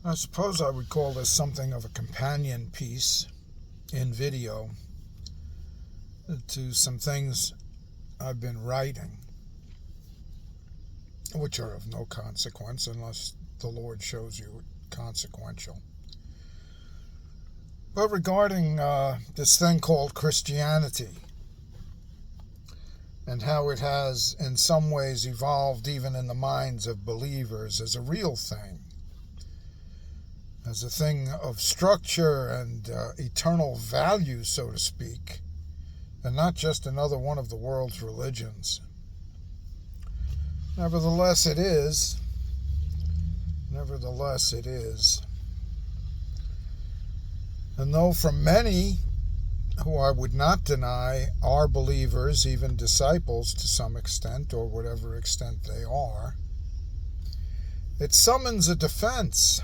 I suppose I would call this something of a companion piece in video to some things I've been writing, which are of no consequence unless the Lord shows you consequential. But regarding this thing called Christianity and how it has in some ways evolved even in the minds of believers as a real thing, as a thing of structure and eternal value, so to speak, and not just another one of the world's religions. Nevertheless, it is. And though from many who I would not deny are believers, even disciples to some extent, or whatever extent they are, it summons a defense.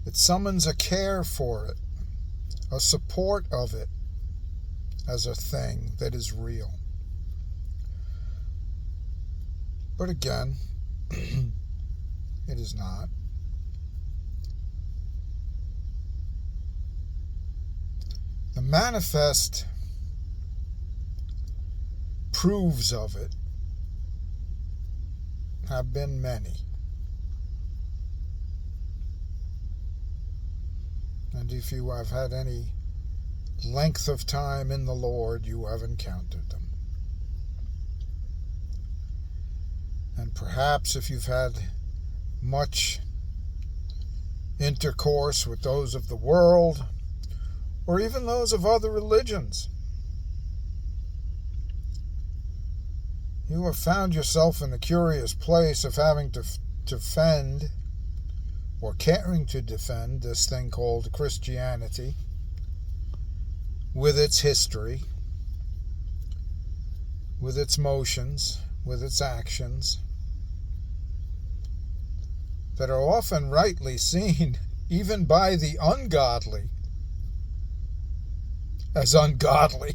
It summons a care for it, a support of it as a thing that is real. But again, it is not. The manifest proofs of it have been many. And if you have had any length of time in the Lord, you have encountered them. And perhaps if you've had much intercourse with those of the world, or even those of other religions, you have found yourself in the curious place of having to defend, or caring to defend, this thing called Christianity, with its history, with its motions, with its actions, that are often rightly seen, even by the ungodly, as ungodly.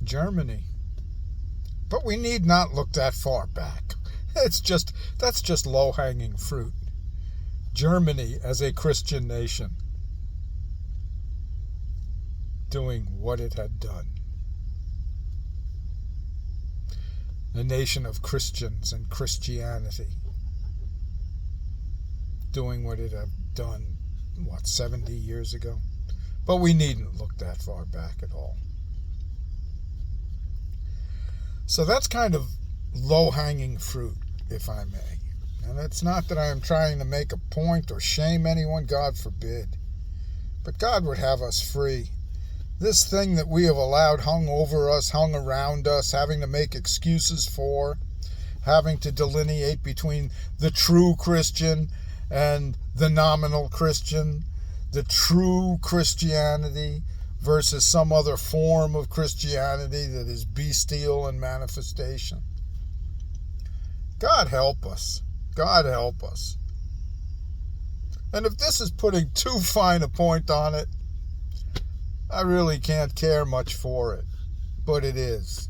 Germany. But we need not look that far back. That's just low-hanging fruit. Germany as a Christian nation doing what it had done. A nation of Christians and Christianity doing what it had done, 70 years ago? But we needn't look that far back at all. So that's kind of low-hanging fruit, if I may. And it's not that I am trying to make a point or shame anyone, God forbid. But God would have us free. This thing that we have allowed hung over us, hung around us, having to make excuses for, having to delineate between the true Christian and the nominal Christian, the true Christianity versus some other form of Christianity that is bestial in manifestation. God help us. God help us. And if this is putting too fine a point on it, I really can't care much for it, but it is.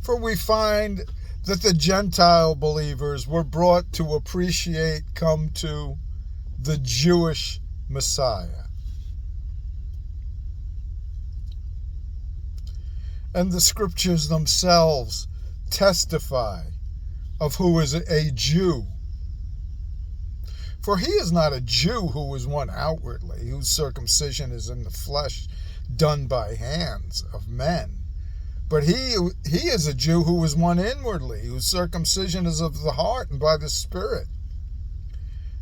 For we find that the Gentile believers were brought to appreciate, come to, the Jewish Messiah. And the scriptures themselves testify of who is a Jew. For he is not a Jew who is one outwardly, whose circumcision is in the flesh, done by hands of men. But he is a Jew who is one inwardly, whose circumcision is of the heart and by the Spirit,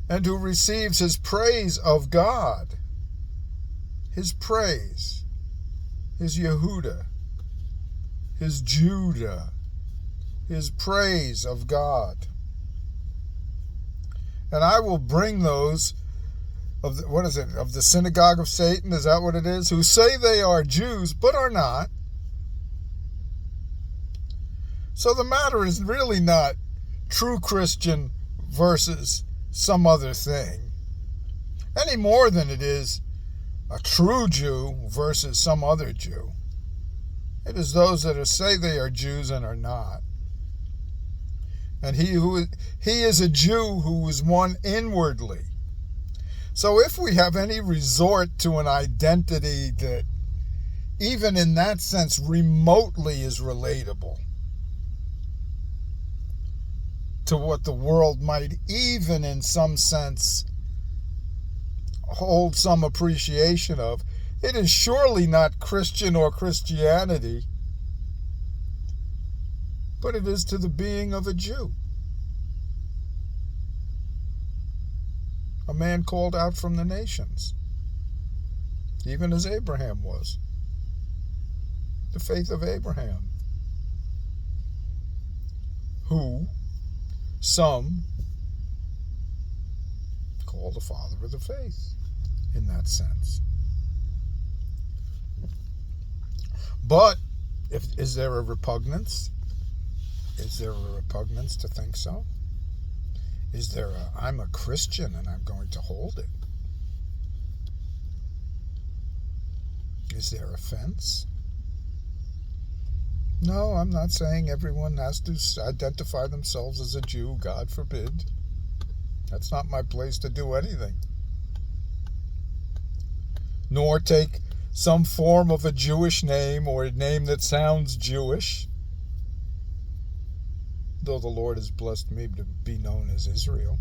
and who receives his praise of God. His praise, his Yehuda, his Judah, his praise of God. And I will bring those of the synagogue of Satan, is that what it is? Who say they are Jews, but are not. So the matter is really not true Christian versus some other thing, any more than it is a true Jew versus some other Jew. It is those that say they are Jews and are not. And he is a Jew who is one inwardly. So if we have any resort to an identity that even in that sense remotely is relatable to what the world might even in some sense hold some appreciation of, it is surely not Christian or Christianity, but it is to the being of a Jew. A man called out from the nations, even as Abraham was. The faith of Abraham, who some call the father of the faith in that sense. But is there a repugnance? Is there a repugnance to think so? Is there I'm a Christian and I'm going to hold it? Is there offense? No, I'm not saying everyone has to identify themselves as a Jew, God forbid. That's not my place to do anything. Nor take some form of a Jewish name or a name that sounds Jewish. Though the Lord has blessed me to be known as Israel.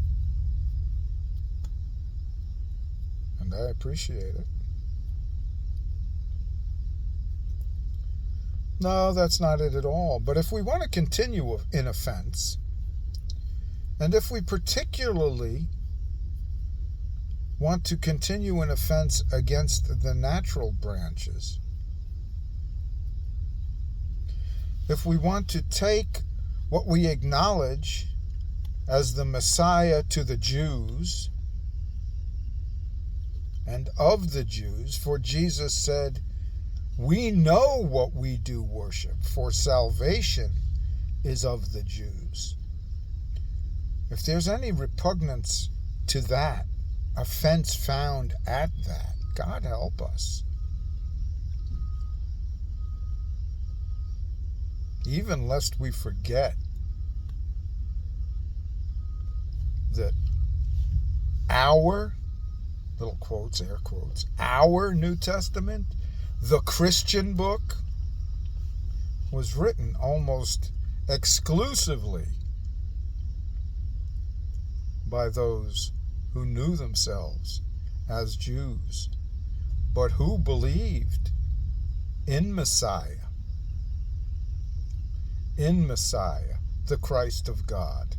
And I appreciate it. No, that's not it at all. But if we want to continue in offense, and if we particularly want to continue in offense against the natural branches, if we want to take what we acknowledge as the Messiah to the Jews and of the Jews, for Jesus said, we know what we do worship, for salvation is of the Jews. If there's any repugnance to that, offense found at that, God help us. Even lest we forget that our, little quotes, air quotes, our New Testament, the Christian book, was written almost exclusively by those who knew themselves as Jews, but who believed in Messiah, the Christ of God.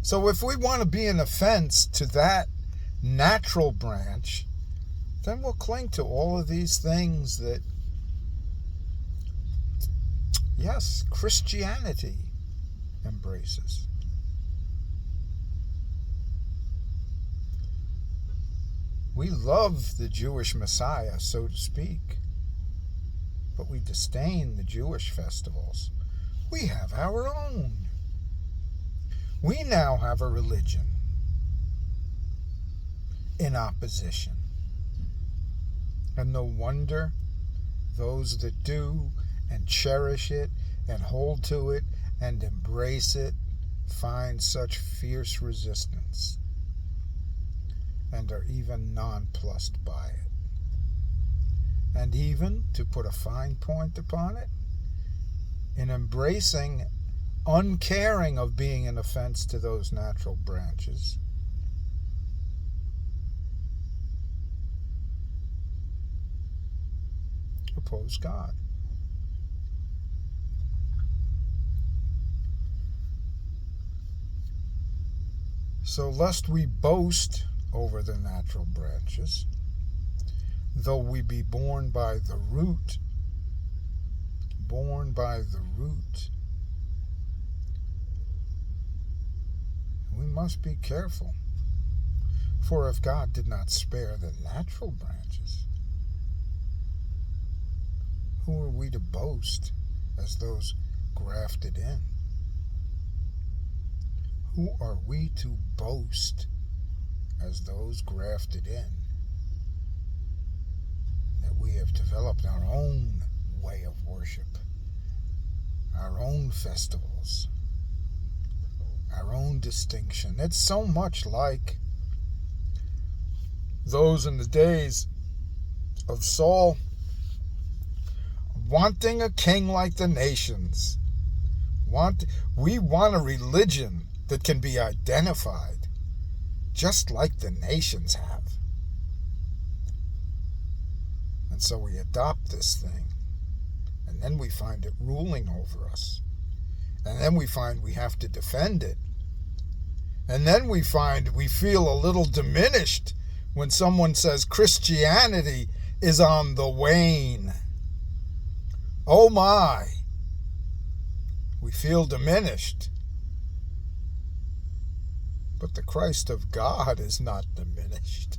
So if we want to be an offense to that natural branch, then we'll cling to all of these things that, yes, Christianity embraces. We love the Jewish Messiah, so to speak, but we disdain the Jewish festivals. We have our own. We now have a religion in opposition. And no wonder those that do and cherish it and hold to it and embrace it find such fierce resistance and are even nonplussed by it. And even, to put a fine point upon it, in embracing, uncaring of being an offense to those natural branches, oppose God. So lest we boast over the natural branches, though we be born by the root, we must be careful. For if God did not spare the natural branches, who are we to boast as those grafted in? Who are we to boast as those grafted in? That we have developed our own way of worship, our own festivals, our own distinction. It's so much like those in the days of Saul wanting a king like the nations. We want a religion that can be identified just like the nations have. And so we adopt this thing, and then we find it ruling over us. And then we find we have to defend it. And then we find we feel a little diminished when someone says Christianity is on the wane. Oh my! We feel diminished. But the Christ of God is not diminished.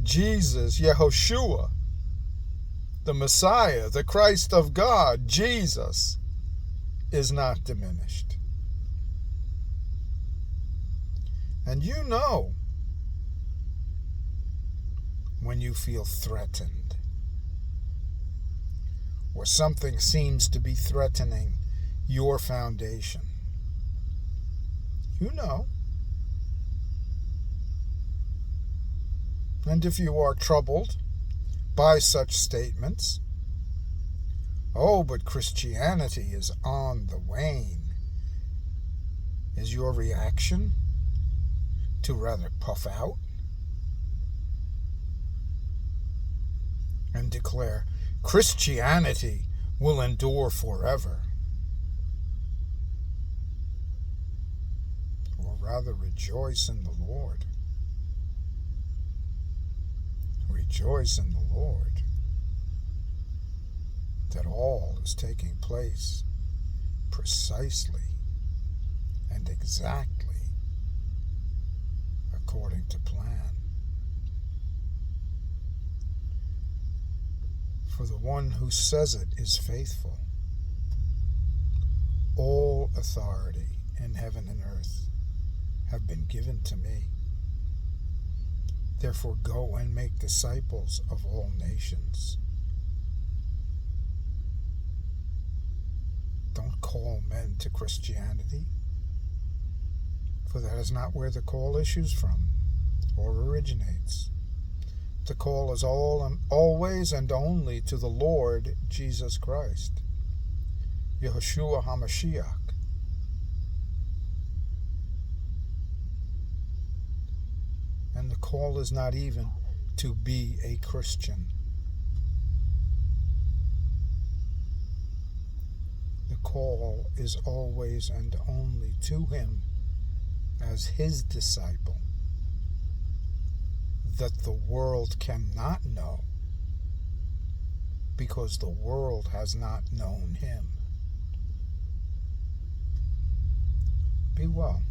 Jesus, Yehoshua, the Messiah, the Christ of God, Jesus, is not diminished. And you know when you feel threatened, or something seems to be threatening your foundation. You know. And if you are troubled by such statements, oh, but Christianity is on the wane, is your reaction to rather puff out and declare Christianity will endure forever, or rather rejoice in the Lord? Rejoice in the Lord that all is taking place precisely and exactly according to plan. For the one who says it is faithful. All authority in heaven and earth have been given to me. Therefore go and make disciples of all nations. Don't call men to Christianity, for that is not where the call issues from or originates. The call is always and only to the Lord Jesus Christ, Yehoshua HaMashiach. And the call is not even to be a Christian. The call is always and only to him as his disciple, that the world cannot know, because the world has not known him. Be well.